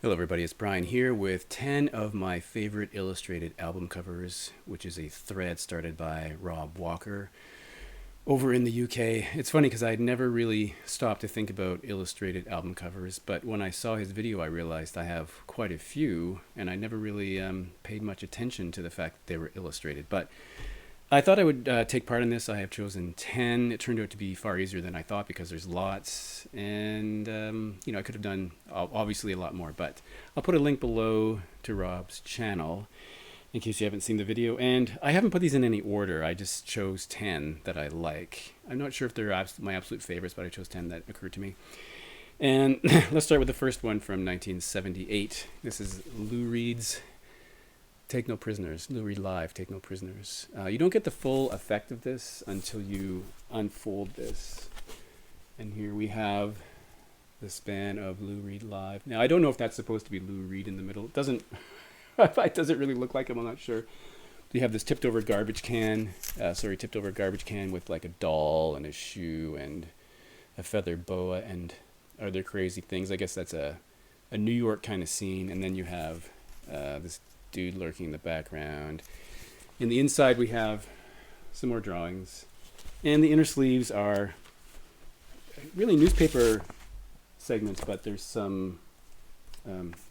Hello, everybody. It's Brian here with 10 of my favorite illustrated album covers, which is a thread started by Rob Walker over in the UK. It's funny because I'd never really stopped to think about illustrated album covers, but when I saw his video, I realized I have quite a few, and I never really paid much attention to the fact that they were illustrated. But I thought I would take part in this. I have chosen 10. It turned out to be far easier than I thought because there's lots. And, I could have done obviously a lot more. But I'll put a link below to Rob's channel in case you haven't seen the video. And I haven't put these in any order. I just chose 10 that I like. I'm not sure if they're my absolute favorites, but I chose 10 that occurred to me. And let's start with the first one from 1978. This is Lou Reed's Take No Prisoners. Lou Reed Live, Take No Prisoners. You don't get the full effect of this until you unfold this. And here we have the span of Lou Reed Live. Now, I don't know if that's supposed to be Lou Reed in the middle. It doesn't, it doesn't really look like him, I'm not sure. You have this tipped over garbage can with like a doll and a shoe and a feather boa and other crazy things. I guess that's a New York kind of scene. And then you have this dude lurking in the background. In the inside we have some more drawings, and the inner sleeves are really newspaper segments, but there's some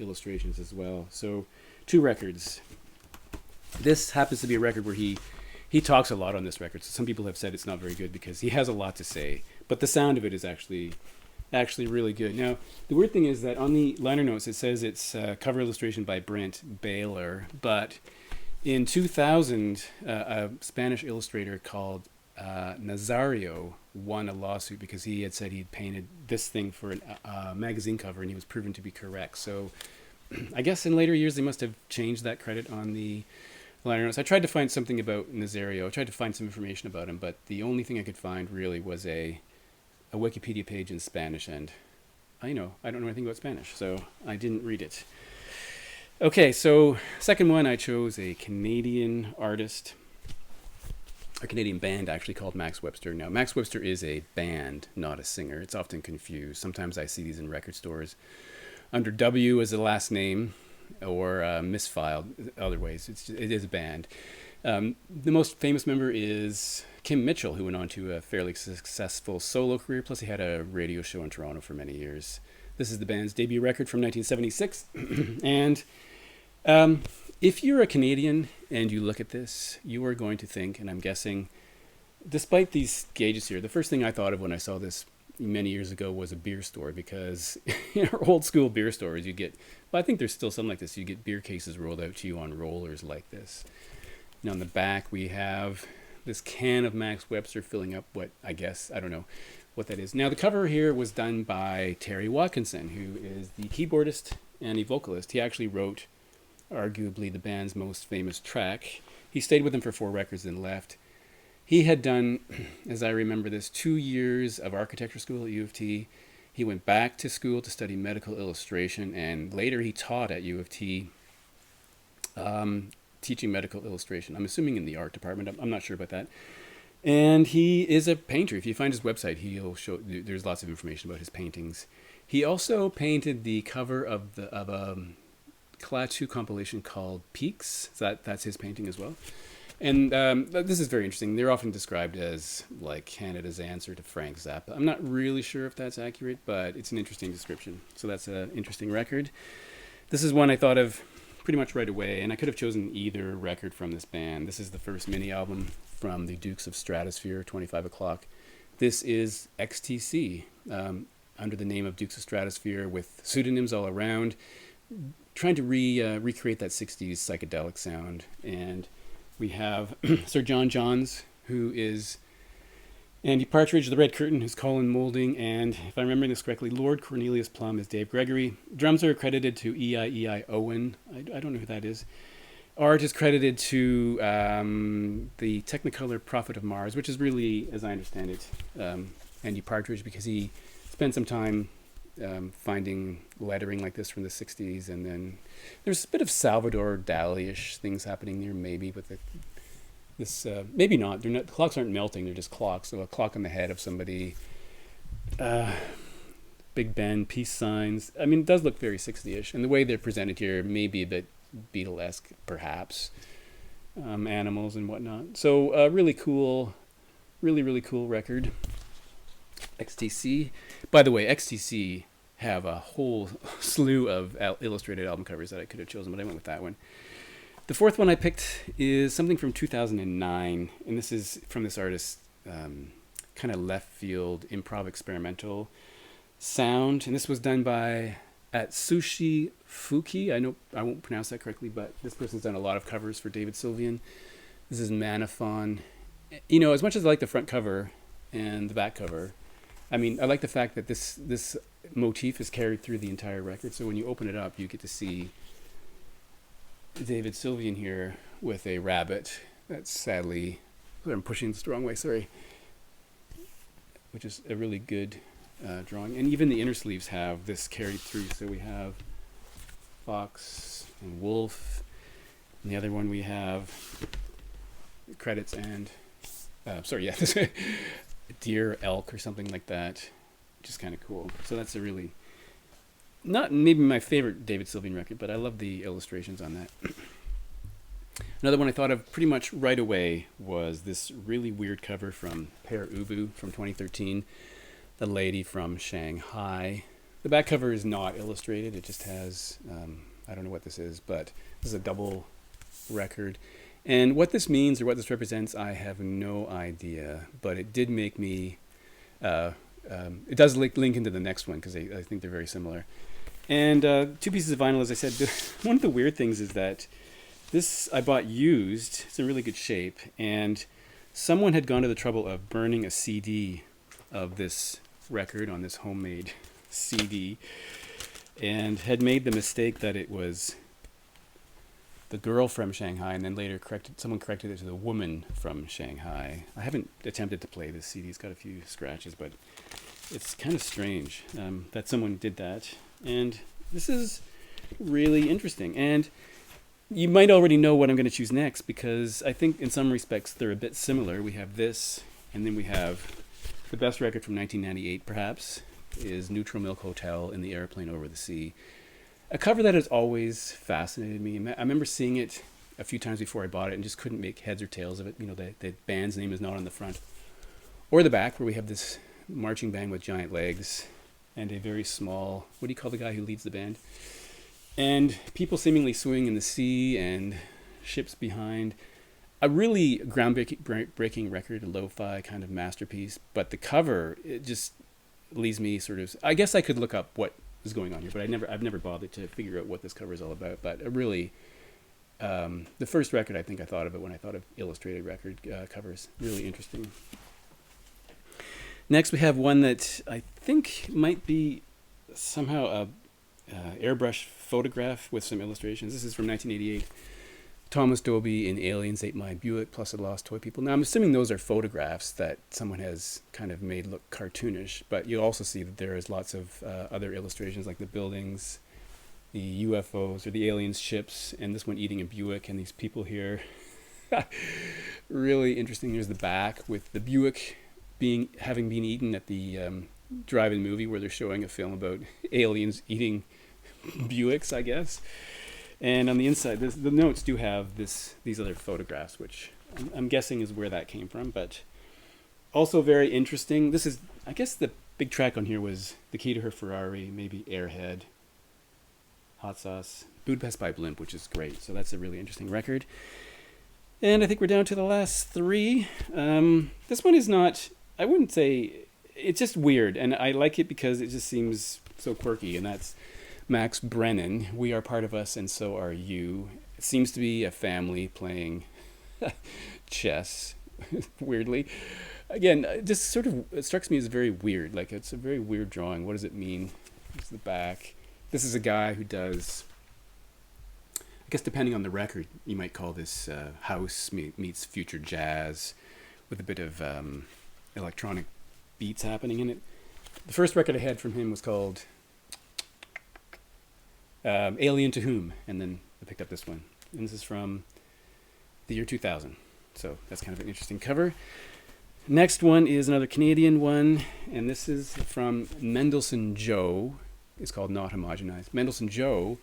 illustrations as well. So 2 records. This happens to be a record where he talks a lot on this record. So some people have said it's not very good because he has a lot to say, but the sound of it is actually really good. Now, the weird thing is that on the liner notes it says it's cover illustration by Brent Baylor, but in 2000 a Spanish illustrator called Nazario won a lawsuit because he had said he'd painted this thing for a magazine cover and he was proven to be correct. So I guess in later years they must have changed that credit on the liner notes. I tried to find something about Nazario. I tried to find some information about him, but the only thing I could find really was a Wikipedia page in Spanish, and I don't know anything about Spanish, so I didn't read it. Okay, so second one, I chose a Canadian artist, a Canadian band actually, called Max Webster. Now, Max Webster is a band, not a singer. It's often confused. Sometimes I see these in record stores under W as the last name, or misfiled other ways. It is a band. The most famous member is Kim Mitchell, who went on to a fairly successful solo career, plus he had a radio show in Toronto for many years. This is the band's debut record from 1976. And if you're a Canadian and you look at this, you are going to think, and I'm guessing, despite these gauges here, the first thing I thought of when I saw this many years ago was a beer store, because in our old school beer stores you get, well, I think there's still some like this, you get beer cases rolled out to you on rollers like this. And on the back we have this can of Max Webster filling up what, I guess, I don't know what that is. Now the cover here was done by Terry Watkinson, who is the keyboardist and a vocalist. He actually wrote arguably the band's most famous track. He stayed with them for 4 records and left. He had done, as I remember this, 2 years of architecture school at U of T. He went back to school to study medical illustration, and later he taught at U of T, teaching medical illustration. I'm assuming in the art department. I'm not sure about that. And he is a painter. If you find his website, he'll show. There's lots of information about his paintings. He also painted the cover of a Klaatu compilation called Peaks. So that's his painting as well. And this is very interesting. They're often described as like Canada's answer to Frank Zappa. I'm not really sure if that's accurate, but it's an interesting description. So that's an interesting record. This is one I thought of pretty much right away, and I could have chosen either record from this band. This is the first mini album from the Dukes of Stratosphere, 25 O'Clock. This is XTC, under the name of Dukes of Stratosphere, with pseudonyms all around, trying to recreate that 60s psychedelic sound. And we have Sir John Johns, who is Andy Partridge, the Red Curtain, who's Colin Moulding, and if I'm remembering this correctly, Lord Cornelius Plum is Dave Gregory. Drums are credited to E.I.E.I. Owen. I don't know who that is. Art is credited to the Technicolor Prophet of Mars, which is really, as I understand it, Andy Partridge, because he spent some time finding lettering like this from the 60s, and then there's a bit of Salvador Dali-ish things happening there, maybe, with this, maybe not. They're not. The clocks aren't melting; they're just clocks. So a clock on the head of somebody Big Ben, peace signs. I mean, it does look very 60-ish. And the way they're presented here may be a bit Beatlesque, perhaps. Animals and whatnot. So, really cool, really cool record. XTC. By the way, XTC have a whole slew of illustrated album covers that I could have chosen, but I went with that one. The fourth one I picked is something from 2009, and this is from this artist, kind of left field improv experimental sound, and this was done by Atsushi Fuki. I know I won't pronounce that correctly, but this person's done a lot of covers for David Sylvian. This is Manaphon. You know, as much as I like the front cover and the back cover, I mean, I like the fact that this motif is carried through the entire record. So when you open it up, you get to see David Sylvian here with a rabbit. That's sadly, I'm pushing this the wrong way, sorry. Which is a really good drawing. And even the inner sleeves have this carried through. So we have fox and wolf. And the other one we have credits and, deer, elk, or something like that. Which is kind of cool. So that's a really, not maybe my favorite David Sylvian record, but I love the illustrations on that. Another one I thought of pretty much right away was this really weird cover from Pere Ubu from 2013, The Lady from Shanghai. The back cover is not illustrated. It just has, I don't know what this is, but this is a double record. And what this means or what this represents, I have no idea. But it did make me, it does link into the next one because I think they're very similar. And two pieces of vinyl, as I said, one of the weird things is that this I bought used. It's in really good shape. And someone had gone to the trouble of burning a CD of this record on this homemade CD and had made the mistake that it was the girl from Shanghai, and then later someone corrected it to the woman from Shanghai. I haven't attempted to play this CD. It's got a few scratches, but it's kind of strange that someone did that. And this is really interesting. And you might already know what I'm going to choose next because I think in some respects they're a bit similar. We have this, and then we have the best record from 1998, perhaps, is Neutral Milk Hotel in the Airplane Over the Sea. A cover that has always fascinated me. I remember seeing it a few times before I bought it and just couldn't make heads or tails of it. You know, the band's name is not on the front or the back, where we have this marching band with giant legs and a very small, what do you call the guy who leads the band? And people seemingly swimming in the sea and ships behind. A really groundbreaking record, a lo-fi kind of masterpiece. But the cover, it just leaves me sort of, I guess I could look up what is going on here, but I've never bothered to figure out what this cover is all about. But a really, the first record I think I thought of it when I thought of illustrated record covers. Really interesting. Next we have one that I think might be somehow a airbrush photograph with some illustrations. This is from 1988. Thomas Dolby in Aliens Ate My Buick plus the Lost Toy People. Now I'm assuming those are photographs that someone has kind of made look cartoonish, but you'll also see that there is lots of other illustrations like the buildings, the UFOs or the aliens ships, and this one eating a Buick and these people here. Really interesting. There's the back with the Buick having been eaten at the drive-in movie where they're showing a film about aliens eating Buicks, I guess. And on the inside, the notes do have these other photographs, which I'm guessing is where that came from. But also very interesting. This is, I guess the big track on here was The Key to Her Ferrari, maybe Airhead, Hot Sauce, Budapest by Blimp, which is great. So that's a really interesting record. And I think we're down to the last three. This one is not, I wouldn't say, it's just weird. And I like it because it just seems so quirky. And that's Max Brennan, We Are Part of Us and So Are You. It seems to be a family playing chess, weirdly. Again, it just sort of, it strikes me as very weird. Like, it's a very weird drawing. What does it mean? It's the back. This is a guy who does, I guess depending on the record, you might call this house meets future jazz with a bit of electronic beats happening in it. The first record I had from him was called Alien to Whom, and then I picked up this one. And this is from the year 2000. So that's kind of an interesting cover. Next one is another Canadian one, and this is from Mendelssohn Joe. It's called Not Homogenized. Mendelssohn Joe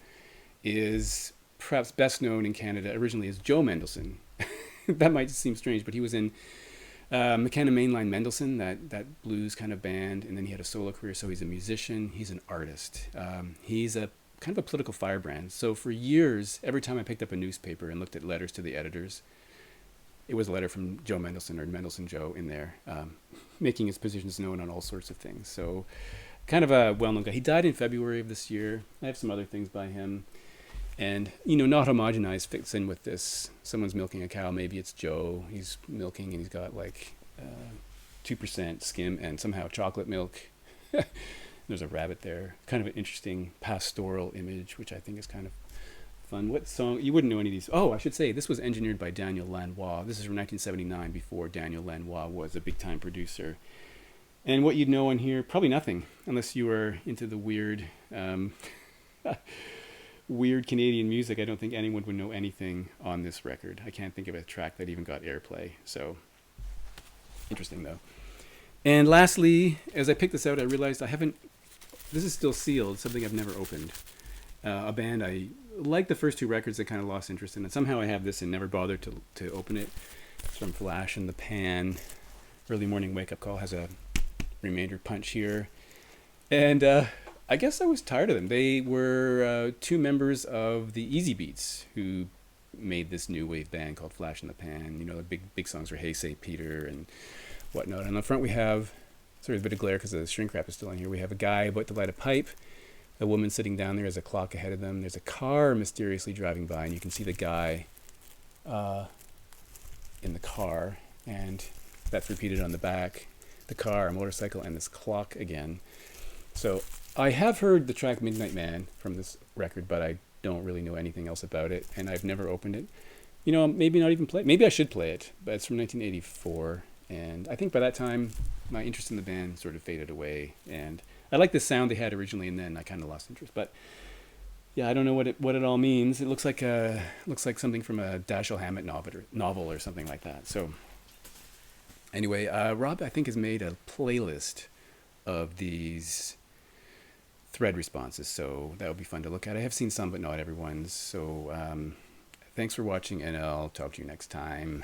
is perhaps best known in Canada originally as Joe Mendelssohn. That might seem strange, but he was in McKenna Mainline Mendelssohn, that blues kind of band, and then he had a solo career. So he's a musician, he's an artist. He's a kind of a political firebrand. So for years, every time I picked up a newspaper and looked at letters to the editors, it was a letter from Joe Mendelssohn or Mendelssohn Joe in there, making his positions known on all sorts of things. So kind of a well-known guy. He died in February of this year. I have some other things by him. And, Not Homogenized fits in with this. Someone's milking a cow. Maybe it's Joe. He's milking and he's got like 2% skim and somehow chocolate milk. There's a rabbit there. Kind of an interesting pastoral image, which I think is kind of fun. What song? You wouldn't know any of these. Oh, I should say, this was engineered by Daniel Lanois. This is from 1979, before Daniel Lanois was a big-time producer. And what you'd know on here, probably nothing, unless you were into the weird... weird Canadian music. I don't think anyone would know anything on this record. I can't think of a track that even got airplay. So, interesting though. And lastly, as I picked this out, I realized this is still sealed, something I've never opened. A band I like the first two records, I kind of lost interest in, and somehow I have this and never bothered to open it. It's from Flash in the Pan. Early Morning Wake Up Call has a remainder punch here. And I guess I was tired of them. They were two members of the Easy Beats who made this new wave band called Flash in the Pan. The big songs were Hey Say Peter and whatnot. On the front we have, sorry, a bit of glare because the shrink wrap is still in here. We have a guy about to light a pipe, a woman sitting down there, there's a clock ahead of them. There's a car mysteriously driving by, and you can see the guy in the car, and that's repeated on the back. The car, a motorcycle, and this clock again. So I have heard the track Midnight Man from this record, but I don't really know anything else about it, and I've never opened it. Maybe not even play it. Maybe I should play it, but it's from 1984, and I think by that time, my interest in the band sort of faded away, and I liked the sound they had originally, and then I kind of lost interest. But yeah, I don't know what it all means. It looks like something from a Dashiell Hammett novel or something like that. So anyway, Rob, I think, has made a playlist of these thread responses, so that would be fun to look at. I have seen some, but not everyone's. So thanks for watching, and I'll talk to you next time.